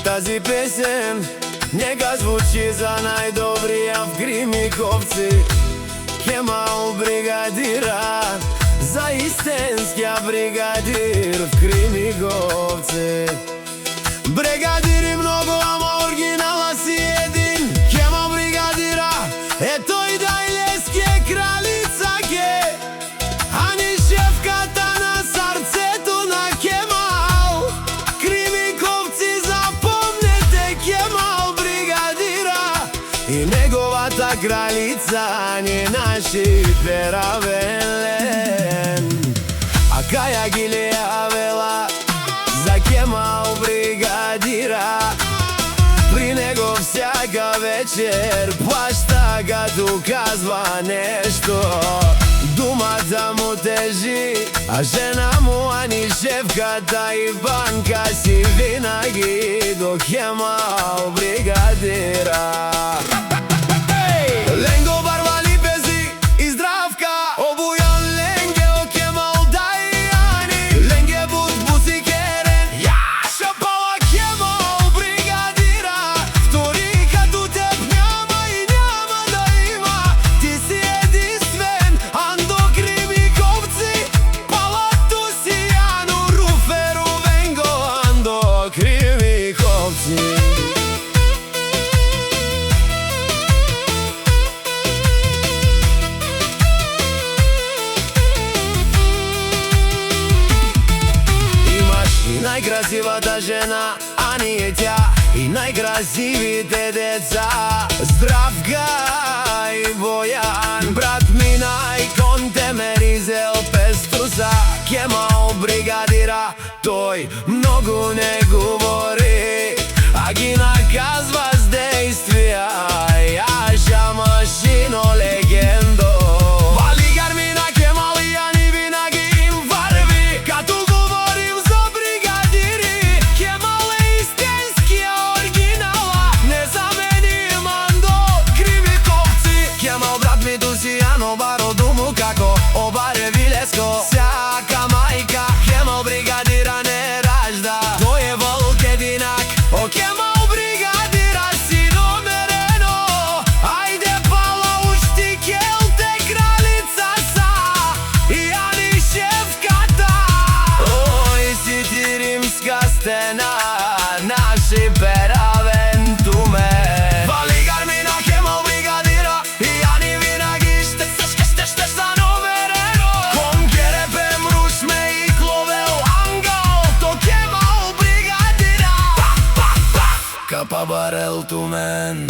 Тази песен нека звучи за најдобрија в Кримиковци. Кемал бригадира, за истинския бригадир в Кримиковци. Бригадири многу, ама оригинала си един. Кемал бригадира, тој дајлеске кралица ке, ани шефката на срцето на Кемал. Кримиковци, запомнете Кемал бригадира и неговата кралица, не наши перавелен. А каја ги ли јавела за Кемал бригадира, при него всяка вечер плашта като казва нешто. Думата му тежи, а жена му, ани шефката и банка си винаги до Кемал бригадира. Ленго, Барба, Липези и Здравка, Обујан, Ленге, о Кемал Дајани, Ленге, Бут, Буси, Керен, Шапала, Кемал бригадира. Втори като теб няма и няма да има, ти си единствен, Андо Кримиковци, Палато си Ано, Руферо, Венго, Андо Кримиковци. Најкрасивата жена, ани е тя, и најкрасивите деца, Здравка и Бојан. Брат Минај кон Темеризел Пеструса, Кемал бригадира, тој многу не говори, а ги наказва с действија. Јаша машино легендо, вали гарми на Кемал и ани винаги им варви. Като говорим за бригадири, Кемал е истинския оригинала, незаменим Андо Кримиковци. Кемал брат ми Дусијано, баро думу како обаре Вилеско. Сяка мајка, Кемал бригадира не ражда, тој е волк единак. О Кемал бригадира си номерено, ајде пала ушти келте кралица са, и ани шефката. Ој си ти римска стена, наши перавен тумен. Вали гарми на Кемал бригадира, и ани винаги ще са номерено. Кон Керепе мрушме и кловел ангел, то Кемал бригадира. Капа барел тумен.